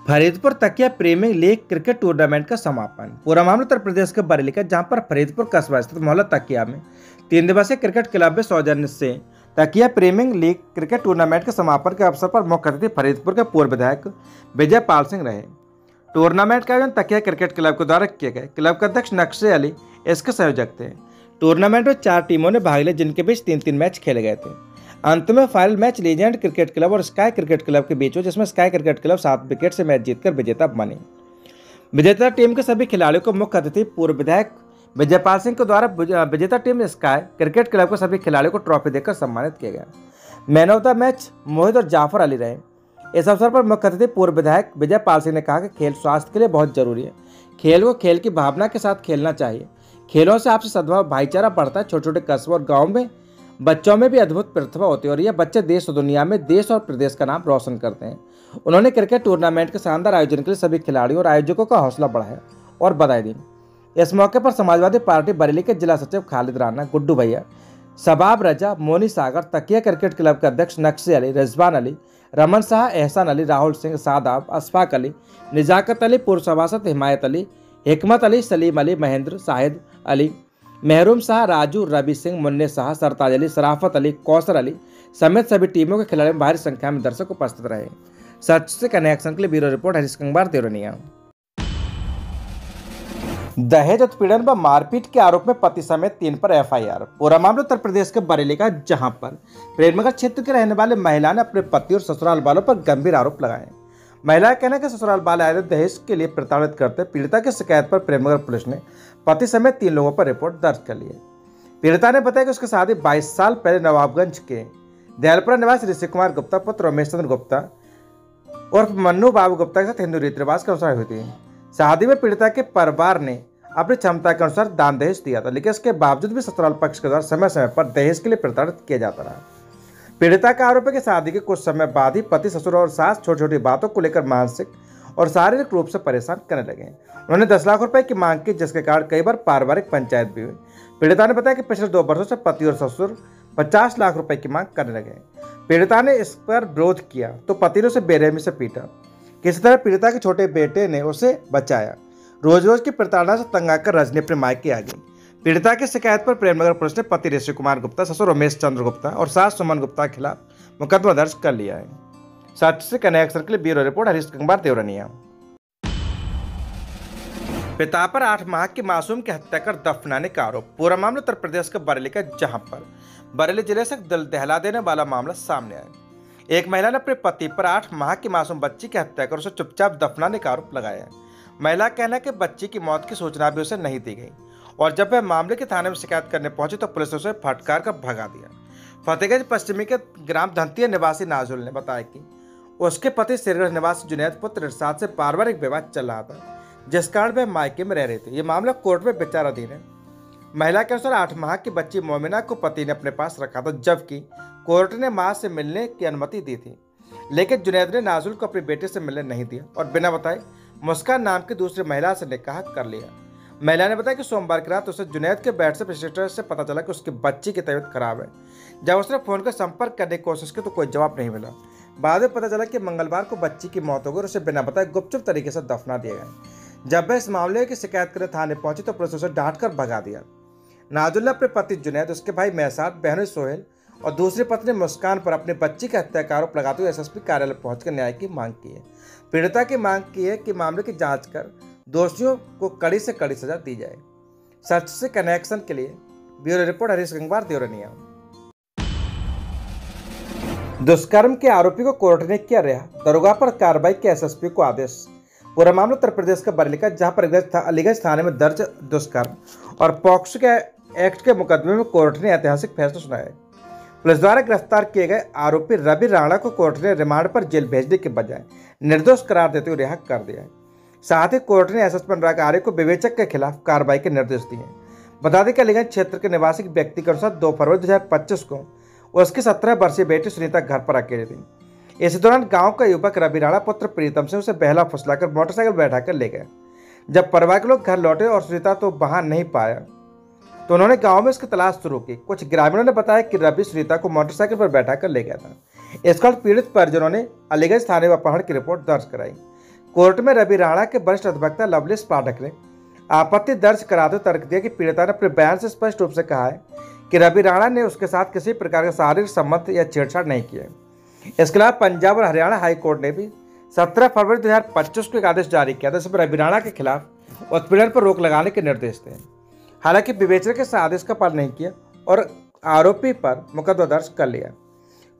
फरीदपुर तकिया premiere league cricket tournament का समापन। पूरा मामला उत्तर प्रदेश के बरेली का, जहां पर फरीदपुर कस्बा स्थित मोहल्ला तकिया में 3 दिवसीय क्रिकेट क्लब में सौजन्य से तकिया प्रीमियर लीग क्रिकेट टूर्नामेंट के समापन के अवसर पर मुख्य अतिथि फरीदपुर के पूर्व विधायक विजय पाल सिंह रहे। टूर्नामेंट का आयोजन तकिया क्रिकेट क्लब के द्वारा किए गए। क्लब के अध्यक्ष नक्शे अली इसके संयोजक थे। टूर्नामेंट में 4 टीमों ने भाग लिया, जिनके बीच 3-3 मैच खेले गए थे। अंत में final match legend cricket club और स्काई क्रिकेट क्लब के बीच हुआ, जिसमें स्काई क्रिकेट क्लब 7 विकेट से मैच जीतकर विजेता बनी। विजेता टीम के सभी खिलाड़ियों को मुख्य अतिथि पूर्व विधायक विजय पाल सिंह के द्वारा विजेता टीम स्काई क्रिकेट क्लब के सभी खिलाड़ियों को ट्रॉफी देकर सम्मानित किया गया। मैन ऑफ द मैच मोहित और जाफर अली रहे। इस अवसर पर मुख्य अतिथि पूर्व विधायक विजय पाल सिंह ने कहा कि खेल स्वास्थ्य के लिए बहुत जरूरी है। खेल को खेल की भावना के साथ खेलना चाहिए। खेलों से आपसी सद्भाव, भाईचारा बढ़ता है। छोटे छोटे कस्बों और गाँव में बच्चों में भी अद्भुत प्रतिभा होती है और यह बच्चे देश और दुनिया में देश और प्रदेश का नाम रोशन करते हैं। उन्होंने क्रिकेट टूर्नामेंट के शानदार आयोजन के लिए सभी खिलाड़ियों और आयोजकों का हौसला बढ़ाया और बधाई दी। इस मौके पर समाजवादी पार्टी बरेली के जिला सचिव खालिद राना, गुड्डू भैया, शबाब रजा, मोनी सागर, तकिया क्रिकेट क्लब के अध्यक्ष नक्शे अली, रिजवान अली, रमन शाह, एहसान अली, राहुल सिंह, सादाब, अशफाक अली, निजाकत अली, पूर्व सभासद हिमायत अली, हिकमत अली, सलीम अली, महेंद्र, शाहिद अली, महरूम शाह, राजू, रवि सिंह, मुन्ने शाह, सरताज अली, सराफत अली, कौसर अली समेत सभी टीमों के खिलाड़ी भारी संख्या में दर्शक उपस्थित रहे। सच से कनेक्शन के लिए ब्यूरो रिपोर्ट हरीश कंबार, देवरनिया। दहेज उत्पीड़न व मारपीट के आरोप में पति समेत 3 पर एफआईआर। पूरा मामला उत्तर प्रदेश के बरेली का, जहां पर प्रेमनगर क्षेत्र के रहने वाले महिला ने अपने पति और ससुराल वालों पर गंभीर आरोप लगाए। महिला का कहना है कि ससुराल वाले आए दहेज के लिए प्रताड़ित करते। पीड़िता की शिकायत पर प्रेमनगर पुलिस ने पति समेत 3 लोगों पर रिपोर्ट दर्ज कर ली है। पीड़िता ने बताया कि उसकी शादी 22 साल पहले नवाबगंज के दयालपुरा निवासी ऋषि कुमार गुप्ता पुत्र रमेश चंद्र गुप्ता और मन्नू बाबू गुप्ता के साथ हिंदू रीति रिवाज के अनुसार हुई थी। शादी में पीड़िता के परिवार ने अपनी क्षमता के अनुसार दान दहेज दिया था, लेकिन इसके बावजूद भी ससुराल पक्ष के द्वारा समय समय पर दहेज के लिए प्रताड़ित किया जाता रहा। पीड़िता का आरोप है कि शादी के कुछ समय बाद ही पति, ससुर और सास छोटी छोटी बातों को लेकर मानसिक और शारीरिक रूप से परेशान करने लगे। उन्होंने 10 लाख रुपए की मांग की, जिसके कारण कई बार पारिवारिक पंचायत भी हुई। पीड़िता ने बताया कि पिछले 2 वर्षों से पति और ससुर 50 लाख रुपए की मांग करने लगे। पीड़िता ने इस पर विरोध किया तो पति ने उसे बेरहमी से पीटा। किसी तरह पीड़िता के छोटे बेटे ने उसे बचाया। रोज रोज की प्रताड़ना से तंग आकर रजनी अपने मायके आ गई। पीड़िता की शिकायत पर प्रेमनगर पुलिस ने पति ऋषि कुमार गुप्ता, ससुर रमेश चंद्र गुप्ता और सास सुमन गुप्ता के खिलाफ मुकदमा दर्ज कर लिया है। सच से कनेक्शन के लिए ब्यूरो रिपोर्ट हरीश कंबार, देवरनिया। पिता पर 8 माह की मासूम की हत्या कर दफनाने का आरोप। पूरा मामला उत्तर प्रदेश के बरेली का, जहां पर बरेली जिले से दिल दहला देने वाला मामला सामने आया। एक महिला ने अपने पति पर 8 माह की मासूम बच्ची की हत्या कर उसे चुपचाप दफनाने का आरोप लगाया। महिला का कहना है कि बच्ची की मौत की सूचना भी उसे नहीं दी गई और जब वह मामले के थाने में शिकायत करने पहुंची तो पुलिस ने उसे फटकार कर भगा दिया। फतेहगंज पश्चिमी के ग्राम धंतिया निवासी नाजुल ने बताया कि उसके पति श्रीगढ़ निवासी जुनैद पुत्र इरशाद से पारिवारिक विवाद चल रहा था, जिस कारण वह मायके में रह रहे थे। ये मामला कोर्ट में विचाराधीन है। महिला के अनुसार 8 माह की बच्ची मोमिना को पति ने अपने पास रखा था, जबकि कोर्ट ने मां से मिलने की अनुमति दी थी, लेकिन जुनैद ने नाजुल को अपने बेटे से मिलने नहीं दिया और बिना बताए मुस्कान नाम की दूसरी महिला से निकाह कर लिया। महिला ने बताया कि सोमवार की रात उसे जुनैद के बेड से रजिस्टर से पता चला कि उसकी बच्ची की तबीयत खराब है। जब उसने फोन का संपर्क करने की कोशिश की तो कोई जवाब नहीं मिला। बाद में पता चला कि मंगलवार को बच्ची की मौत हो गई और उसे बिना बताए गुपचुप तरीके से दफना दिया गया। जब वह इस मामले की शिकायत करने थाने पहुंची तो पुलिस उसे डांट कर भगा दिया। नाजुल ने अपने पति जुनैद, उसके भाई महसाद, बहनों सोहेल और दूसरी पत्नी मुस्कान पर अपनी बच्ची की हत्या का आरोप लगाते हुए एसएसपी कार्यालय पहुंचकर न्याय की मांग की है। पीड़िता की मांग की है कि मामले की जांच कर दोषियों को कड़ी से कड़ी सजा दी जाए। सच से कनेक्शन के लिए ब्यूरो रिपोर्ट हरीश कंबार, देवरनिया। दुष्कर्म के आरोपी को कोर्ट ने किया रिहा, दरोगा पर कार्रवाई के एसएसपी को आदेश। पूरा मामला उत्तर प्रदेश का बरेली का, जहां पर अलीगंज थाने में दर्ज दुष्कर्म और पॉक्सो के एक्ट के मुकदमे में कोर्ट ने ऐतिहासिक फैसला सुनाया। पुलिस द्वारा गिरफ्तार किए गए आरोपी रवि राणा को कोर्ट ने रिमांड पर जेल भेजने के बजाय निर्दोष करार देते हुए रिहा कर दिया है। साथ ही कोर्ट ने एसएसपी अनुराग आर्य को विवेचक के खिलाफ कार्रवाई के निर्देश दिए हैं। बता दें कि अलीगंज क्षेत्र के निवासी व्यक्ति के अनुसार 2 फरवरी 2025 को उसकी 17 वर्षीय बेटी सुनीता घर पर अकेली थी। इसी दौरान गांव का युवक रवि राणा पुत्र प्रीतम से उसे बहला फुसलाकर मोटरसाइकिल बैठाकर ले गए। जब परिवार के लोग घर लौटे और सुनीता तो वहां नहीं पाया तो उन्होंने गांव में उसकी तलाश शुरू की। कुछ ग्रामीणों ने बताया कि रवि सुनीता को मोटरसाइकिल पर बैठाकर ले गया था। इसके बाद पीड़ित परिजनों ने अलीगंज थाने में अपहरण की रिपोर्ट दर्ज कराई। कोर्ट में रवि राणा के वरिष्ठ अधिवक्ता लवलेश पाठक ने आपत्ति दर्ज कराते हुए तर्क दिया कि पीड़िता ने अपने बयान से स्पष्ट रूप से कहा है कि रवि राणा ने उसके साथ किसी प्रकार का शारीरिक संबंध या छेड़छाड़ नहीं किया। इसके अलावा पंजाब और हरियाणा हाई कोर्ट ने भी 17 फरवरी 2025 को एक आदेश जारी किया था, जिसमें रवि राणा के खिलाफ उत्पीड़न पर रोक लगाने के निर्देश थे। हालांकि विवेचना के आदेश का पालन नहीं किया और आरोपी पर मुकदमा दर्ज कर लिया।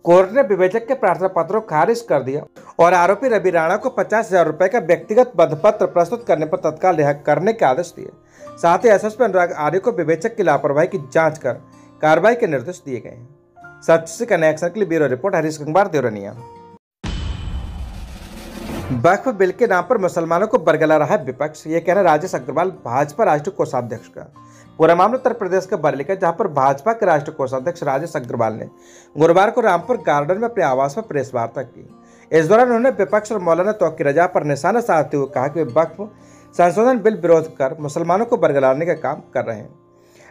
कोर्ट ने विवेचक के प्रार्थना पत्र को खारिज कर दिया और आरोपी रवि राणा को 50,000 रुपए का व्यक्तिगत बंधपत्र प्रस्तुत करने पर तत्काल रिहा करने के आदेश दिए। साथ ही एसएसपी अनुराग आर्य को विवेचक की लापरवाही की जांच कर कार्रवाई के निर्देश दिए गए हैं। सच से कनेक्शन के लिए ब्यूरो रिपोर्ट हरीश कुमार देवरनिया। वक्फ बिल के नाम पर मुसलमानों को बरगला रहा है विपक्ष, ये कहना राजेश अग्रवाल भाजपा राष्ट्रीय कोषाध्यक्ष का। पूरा मामला उत्तर प्रदेश के बरेली का, जहां पर भाजपा के राष्ट्रीय कोषाध्यक्ष राजेश अग्रवाल ने गुरुवार को रामपुर गार्डन में अपने आवास पर प्रेस वार्ता की। इस दौरान उन्होंने विपक्ष और मौलाना तौकीर रजा पर निशाना साधते हुए कहा कि वे वक्फ संशोधन बिल विरोध कर मुसलमानों को बरगलाने का काम कर रहे हैं।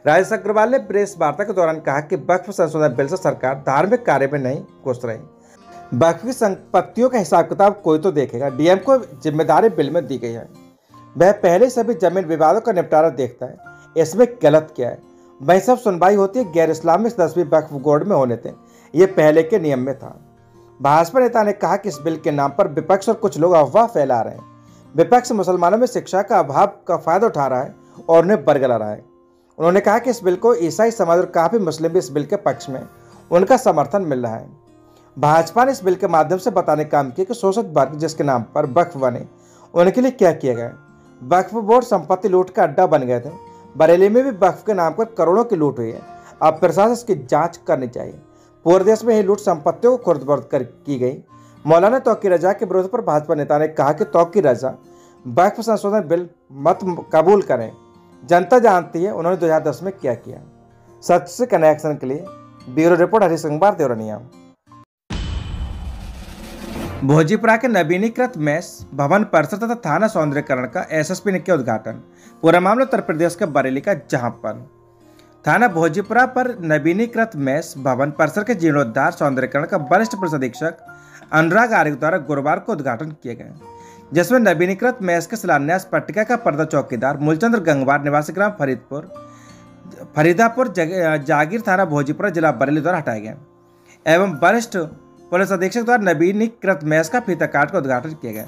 राजेश अग्रवाल ने प्रेस वार्ता के दौरान कहा कि वक्फ संशोधन बिल से सरकार धार्मिक कार्य में नहीं घुस रही। वक्फ की संपत्तियों का हिसाब किताब कोई तो देखेगा। डीएम को जिम्मेदारी बिल में दी गई है, वह पहले सभी जमीन विवादों का निपटारा देखता है, इसमें गलत क्या है। वही सब सुनवाई होती है गैर इस्लामिक 10वीं वक्फ बोर्ड में होने थे, ये पहले के नियम में था। भाजपा नेता ने कहा कि इस बिल के नाम पर विपक्ष और कुछ लोग अफवाह फैला रहे हैं। विपक्ष मुसलमानों में शिक्षा का अभाव का फायदा उठा रहा है और उन्हें बरगला रहा है। उन्होंने कहा कि इस बिल को ईसाई समाज और काफी मुस्लिम भी इस बिल के पक्ष में उनका समर्थन मिल रहा है। भाजपा ने इस बिल के माध्यम से बताने का काम किया कि शोषित वर्ग जिसके नाम पर वक्फ बने उनके लिए क्या किया गया। वक्फ बोर्ड संपत्ति लूट का अड्डा बन गए थे। बरेली में भी वक्फ के नाम पर करोड़ों की लूट हुई है। अब प्रशासन इसकी जांच करनी चाहिए। पूरे देश में यही लूट संपत्तियों को खुर्द-बुर्द कर की गई। मौलाना तौकीर रजा के विरोध पर भाजपा नेता ने कहा कि तौकीर रजा वक्फ संशोधन बिल मत कबूल करें, जनता जानती है उन्होंने 2010 में क्या किया। सच से कनेक्शन के लिए ब्यूरो रिपोर्ट हरीश कुमार देवरनिया। भोजीपुरा के नवीनीकृत मेस भवन परिसर तथा थाना सौंदर्यकरण का एसएसपी ने किया उद्घाटन। पूरा मामला उत्तर प्रदेश के बरेली का, जहां पर थाना भोजीपुरा पर नवीनीकृत मेस भवन परिसर के जीर्णोद्धार सौंदर्यकरण का वरिष्ठ पुलिस अधीक्षक अनुराग आर्य द्वारा गुरुवार को उद्घाटन किया गया, जिसमें नवीनीकृत मेस के शिलान्यास पट्टिका का पर्दा चौकीदार मूलचंद्र गंगवार निवासी ग्राम फरीदापुर जागीर थाना भोजीपुरा जिला बरेली द्वारा हटाया गया एवं वरिष्ठ पुलिस अधीक्षक द्वारा नवीनीकृत मेस का फीता काट का उद्घाटन किया गया।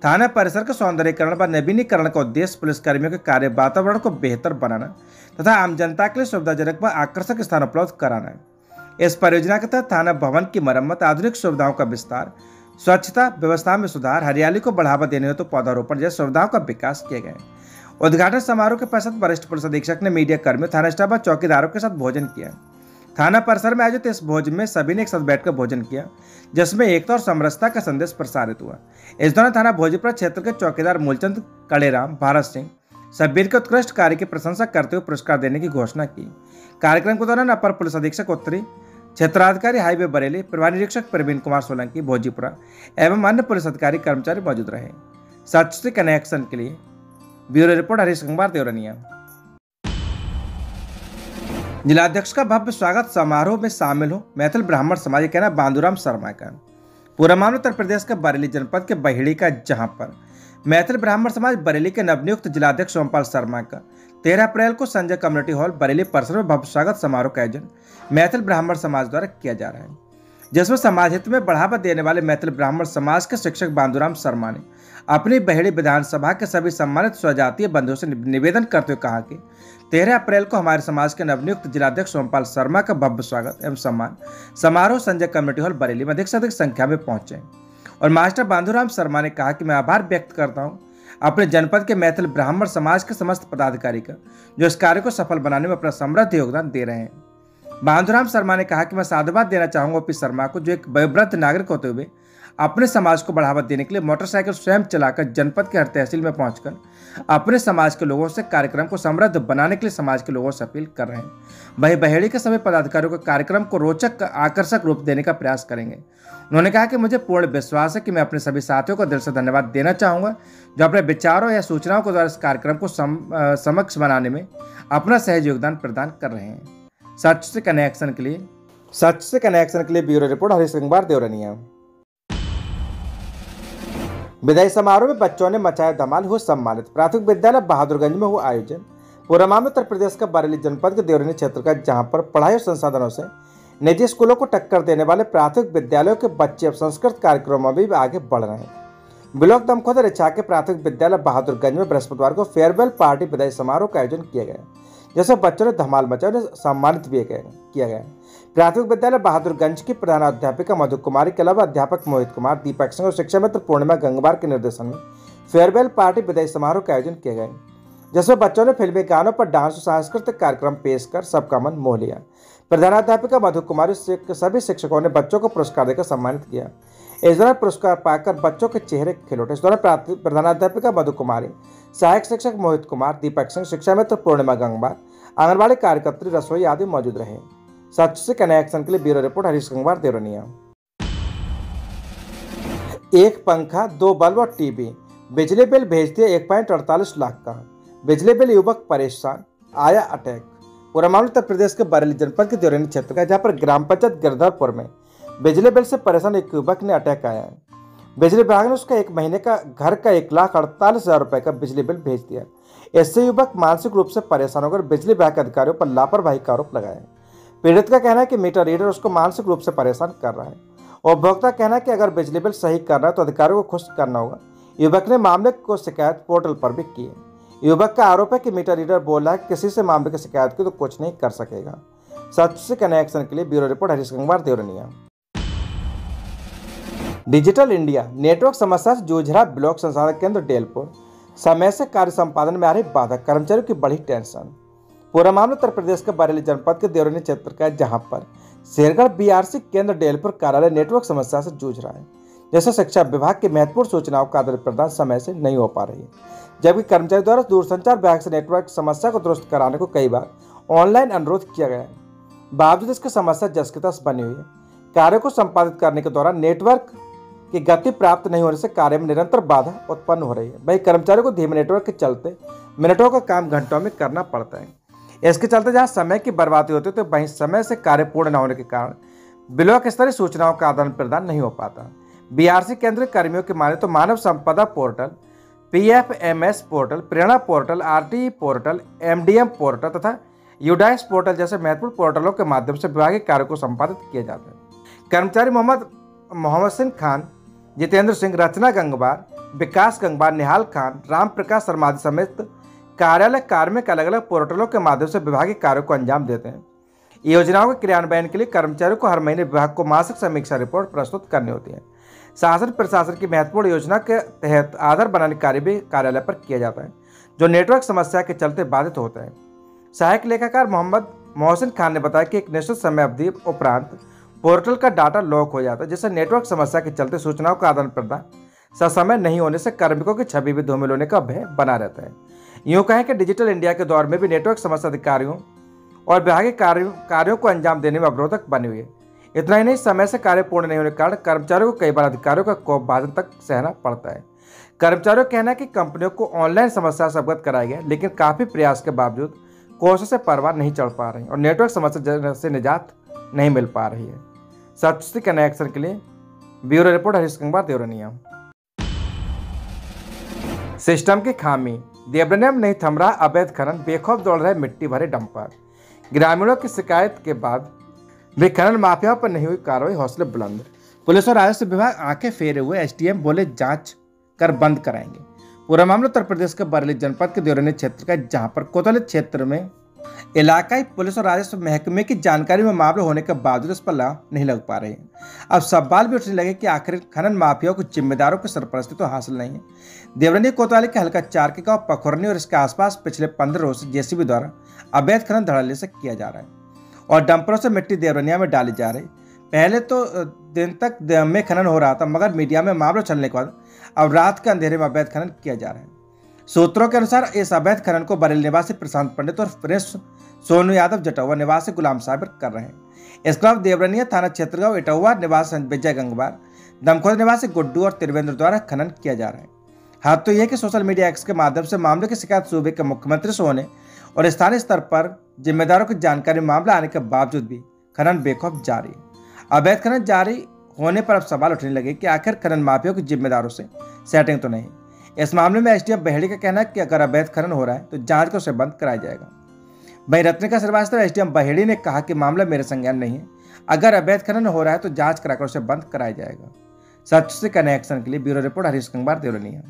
थाना परिसर के सौंदर्यीकरण व नवीनीकरण का उद्देश्य पुलिसकर्मियों के कार्य वातावरण को बेहतर बनाना तथा आम जनता के लिए सुविधाजनक व आकर्षक स्थान उपलब्ध कराना है। इस परियोजना के तहत थाना भवन की मरम्मत, आधुनिक सुविधाओं का विस्तार, स्वच्छता व्यवस्था में सुधार, हरियाली को बढ़ावा देने हेतु पौधारोपण जैसी सुविधाओं का विकास किए गए। उद्घाटन समारोह के पश्चात वरिष्ठ पुलिस अधीक्षक ने मीडिया कर्मियों, थाना स्टाफ व चौकीदारों के साथ भोजन किया। थाना परिसर में आयोजित इस भोज में सभी ने एक साथ बैठकर भोजन किया, जिसमें एकता और समरसता का संदेश प्रसारित हुआ। इस दौरान थाना भोजीपुरा क्षेत्र के चौकीदार मूलचंद कड़ेराम भारत सिंह सब्बीर के उत्कृष्ट कार्य की प्रशंसा करते हुए पुरस्कार देने की घोषणा की। कार्यक्रम के दौरान अपर पुलिस अधीक्षक उत्तरी, क्षेत्राधिकारी हाईवे बरेली, प्रभारी निरीक्षक प्रवीण कुमार सोलंकी भोजीपुरा एवं अन्य पुलिस अधिकारी कर्मचारी मौजूद रहे। सच से कनेक्शन के लिए ब्यूरो रिपोर्ट हरीश कुमार देवरनिया। जिलाध्यक्ष का भव्य स्वागत समारोह में शामिल हो मैथिल ब्राह्मण समाज, कहना बांदूराम शर्मा का। पूरा मामला उत्तर प्रदेश के बरेली जनपद के बहेड़ी का, जहां पर मैथिल ब्राह्मण समाज बरेली के नवनियुक्त जिलाध्यक्ष सोमपाल शर्मा का 13 अप्रैल को संजय कम्युनिटी हॉल बरेली परिसर में भव्य स्वागत समारोह का आयोजन मैथिल ब्राह्मण समाज द्वारा किया जा रहा है, जिसमें समाज हित में बढ़ावा देने वाले मैथिल ब्राह्मण समाज के शिक्षक बांदूराम शर्मा ने अपनी बहेड़ी विधानसभा के सभी सम्मानित स्वजातीय बंधुओं से निवेदन करते हुए कहा कि 13 अप्रैल को हमारे समाज के नवनियुक्त जिलाध्यक्ष सोमपाल शर्मा का भव्य स्वागत एवं सम्मान समारोह संजय कम्युनिटी हॉल बरेली में अधिक से अधिक संख्या में पहुंचे। और मास्टर बांदूराम शर्मा ने कहा कि मैं आभार व्यक्त करता हूं अपने जनपद के मैथिल ब्राह्मण समाज के समस्त पदाधिकारी का, जो इस कार्य को सफल बनाने में अपना समृद्ध योगदान दे रहे हैं। बांदूराम शर्मा ने कहा कि मैं साधुवाद देना चाहूंगा ओपी शर्मा को, जो एक वयोवृद्ध नागरिक होते हुए अपने समाज को बढ़ावा देने के लिए मोटरसाइकिल स्वयं चलाकर जनपद के हर तहसील में पहुंचकर अपने समाज के लोगों से कार्यक्रम को समृद्ध बनाने के लिए समाज के लोगों से अपील कर रहे हैं। वहीं बहेड़ी के सभी पदाधिकारियों को कार्यक्रम को रोचक आकर्षक रूप देने का प्रयास करेंगे। उन्होंने कहा कि मुझे पूर्ण विश्वास है कि मैं अपने सभी साथियों को दिल से धन्यवाद देना चाहूँगा, जो अपने विचारों या सूचनाओं के द्वारा इस कार्यक्रम को समक्ष बनाने में अपना सहज योगदान प्रदान कर रहे हैं। सच से कनेक्शन के लिए ब्यूरो रिपोर्ट हरीश कुमार देवरनिया। विदाई समारोह में बच्चों ने मचाया धमाल, हुए सम्मानित। प्राथमिक विद्यालय बहादुरगंज में हुआ आयोजन। पूरा मामला उत्तर प्रदेश का बरेली जनपद के देवरिया क्षेत्र का, जहां पर पढ़ाई और संसाधनों से निजी स्कूलों को टक्कर देने वाले प्राथमिक विद्यालयों के बच्चे अब संस्कृत कार्यक्रमों में भी आगे बढ़ रहे हैं। ब्लॉक दमखोद रिछा के प्राथमिक विद्यालय बहादुरगंज में बृहस्पतिवार को फेयरवेल पार्टी विदाई समारोह का आयोजन किया गया, जिसमें बच्चों ने धमाल मचाया, उन्हें सम्मानित भी किया गया। प्राथमिक विद्यालय बहादुरगंज की प्रधानाध्यापिका मधु कुमारी के अलावा अध्यापक मोहित कुमार, दीपक सिंह और शिक्षा मित्र पूर्णिमा गंगवार के निर्देशन में फेयरवेल पार्टी विदाई समारोह का आयोजन किया गया, जिसमें बच्चों ने फिल्मी गानों पर डांस और सांस्कृतिक कार्यक्रम पेश कर सबका मन मोह लिया। प्रधानाध्यापिका मधु कुमारी सभी शिक्षकों ने बच्चों को पुरस्कार देकर सम्मानित किया। इस दौरान पुरस्कार पाकर बच्चों के चेहरे खिल उठे। इस दौरान प्रधानाध्यापिका मधु कुमारी, सहायक शिक्षक मोहित कुमार, दीपक सिंह, शिक्षा मित्र पूर्णिमा गंगवार, आंगनबाड़ी कार्यकर्त्री, रसोई आदि मौजूद रहे। सच से कनेक्शन के लिए ब्यूरो रिपोर्ट हरीश गंगवार, देवरिया। एक पंखा, 2 बल्ब और टीवी, बिजली बिल भेज दिया 1.48 लाख का। बिजली बिल, युवक परेशान, आया अटैक। पूरा मामला उत्तर प्रदेश के बरेली जनपद के देवरिया क्षेत्र का, जहां पर ग्राम पंचायत गिरधरपुर में बिजली बिल से परेशान एक युवक ने अटैक आया है। बिजली विभाग ने उसका 1 महीने का घर का 1,48,000 रुपए का बिजली बिल भेज दिया। इससे युवक मानसिक रूप से परेशान होकर बिजली विभाग के अधिकारियों पर लापरवाही का आरोप लगाया है। पीड़ित का कहना है कि मीटर रीडर उसको मानसिक रूप से परेशान कर रहा है। उपभोक्ता का कहना है कि अगर बिजली बिल सही करना है तो अधिकारियों को खुश करना होगा। युवक ने मामले को शिकायत पोर्टल पर भी की है। युवक का आरोप है कि मीटर रीडर बोल रहा है किसी से मामले की शिकायत की तो कुछ नहीं कर सकेगा। सच से कनेक्शन के लिए bureau report Harish Gangwar, Deoria. Digital India network समस्या से जूझ रहा ब्लॉक संसाधन केंद्र डेलपुर, समय से कार्य संपादन में आ रही बाधा, कर्मचारियों की बड़ी टेंशन। पूरा मामला उत्तर प्रदेश के बरेली जनपद के देवरिया क्षेत्र का है, जहां पर शेरगढ़ बीआरसी केंद्र डेलपुर कार्यालय नेटवर्क समस्या से जूझ रहा है। जैसे शिक्षा विभाग की महत्वपूर्ण सूचनाओं का आदान प्रदान समय से नहीं हो पा रही है, जबकि कर्मचारी द्वारा दूरसंचार विभाग से नेटवर्क समस्या को दुरुस्त कराने को कई बार ऑनलाइन अनुरोध किया गया है। बावजूद इसकी समस्या जस की तस बनी हुई है। कार्य को संपादित करने के दौरान नेटवर्क की गति प्राप्त नहीं होने से कार्य में निरंतर बाधा उत्पन्न हो रही है। वही कर्मचारियों को धीमे नेटवर्क के चलते मिनटों का काम घंटों में करना पड़ता है। इसके चलते जहां समय की बर्बादी होती है तो वहीं समय से कार्य पूर्ण न होने के कारण ब्लॉक स्तरीय सूचनाओं का आदान प्रदान नहीं हो पाता। बीआरसी केंद्र कर्मियों की माने तो Manav Sampada portal, PFMS portal, Prerna portal, RTE portal, MDM portal तथा यूडाइस पोर्टल जैसे महत्वपूर्ण पोर्टलों के माध्यम से विभागीय कार्यों को संपादित किया जाता है। कर्मचारी मोहम्मद सिंह खान, जितेंद्र सिंह, रचना गंगवार, विकास गंगवार, निहाल खान, राम प्रकाश शर्मा समेत कार्यालय कार्मिक अलग अलग पोर्टलों के माध्यम से विभागीय कार्यों को अंजाम देते हैं। योजनाओं के क्रियान्वयन के लिए कर्मचारियों को हर महीने विभाग को मासिक समीक्षा रिपोर्ट प्रस्तुत करनी होती है। शासन प्रशासन की महत्वपूर्ण योजना के तहत आधार बनाने कार्य भी कार्यालय पर किया जाता है, जो नेटवर्क समस्या के चलते बाधित होता है। सहायक लेखाकार मोहम्मद मोहसिन खान ने बताया कि एक निश्चित समय अवधि उपरांत पोर्टल का डाटा लॉक हो जाता है, जिससे नेटवर्क समस्या के चलते सूचनाओं का आदान प्रदान ससमय नहीं होने से कार्मिकों की छवि भी धूमिल होने का भय बना रहता है। यूँ कहें कि डिजिटल इंडिया के दौर में भी नेटवर्क समस्या अधिकारियों और विभागीय कार्यों को अंजाम देने में अवरोधक बनी हुई है। इतना ही नहीं, समय से कार्य पूर्ण नहीं होने के कारण कर्मचारियों को कई बार अधिकारियों का कोप बाधन तक सहना पड़ता है। कर्मचारियों का कहना है कि कंपनियों को ऑनलाइन समस्या से अवगत कराया गया, लेकिन काफ़ी प्रयास के बावजूद कोर्स से परवाह नहीं चढ़ पा रही और नेटवर्क समस्या से निजात नहीं मिल पा रही है। सच कनेक्शन के लिए bureau report Harish Gangwar, Deoria. System की खामी, देवरिया में नहीं थम रहा अवैध खनन, बेखौफ दौड़ रहे मिट्टी भरे डंपर। ग्रामीणों की शिकायत के बाद भी खनन माफियाओं पर नहीं हुई कार्रवाई, हौसले बुलंद। पुलिस और राजस्व विभाग आंखें फेरे हुए, एसडीएम बोले जांच कर बंद कराएंगे। पूरा मामला उत्तर प्रदेश के बरेली जनपद के देवरिया क्षेत्र का, जहां पर कोतवाली क्षेत्र में इलाकाई पुलिस और राजस्व महकमे की जानकारी में मामले होने के बावजूद इस पर नहीं लग पा रहे हैं। अब सवाल भी उठने लगे कि आखिर खनन माफियाओं को जिम्मेदारों की सरपरस्ती तो हासिल नहीं है। देवरिया कोतवाली के हल्का 4 के गांव पखुरनी और इसके आसपास पिछले 15 रोज से जेसीबी द्वारा अवैध खनन धड़ल्ले से किया जा रहा है और डंपरों से मिट्टी देवरिया में डाली जा रही। पहले तो दिन तक में खनन हो रहा था, मगर मीडिया में मामला चलने के बाद अब रात के अंधेरे में अवैध खनन किया जा रहा है। सूत्रों के अनुसार इस अवैध खनन को बरेली निवासी प्रशांत पंडित और प्रिंस सोनू यादव जटौवा निवासी गुलाम साबिर कर रहे हैं। इसके अलावा देवरिया थाना क्षेत्र गांव इटौवा निवासी विजय गंगवार, दमखोद निवासी गुड्डू और त्रिवेंद्र द्वारा खनन किया जा रहा है। हाथ तो यह कि सोशल मीडिया एक्स के माध्यम से मामले की शिकायत सूबे के मुख्यमंत्री से होने और स्थानीय स्तर पर जिम्मेदारों की जानकारी मामला आने के बावजूद भी खनन बेखौफ जारी है। अवैध खनन जारी होने पर अब सवाल उठने लगे कि आखिर खनन माफिया के जिम्मेदारों से सेटिंग तो नहीं। इस मामले में एसडीएम बहेड़ी का कहना है कि अगर अवैध खनन हो रहा है तो जांच को उसे बंद कराया जाएगा। वहीं रत्निका श्रीवास्तव एसडीएम बहेड़ी ने कहा कि मामला मेरे संज्ञान नहीं है, अगर अवैध खनन हो रहा है तो जांच कराकर उसे बंद कराया जाएगा। सच से कनेक्शन के लिए ब्यूरो रिपोर्ट हरीश कंबार, देवलिया।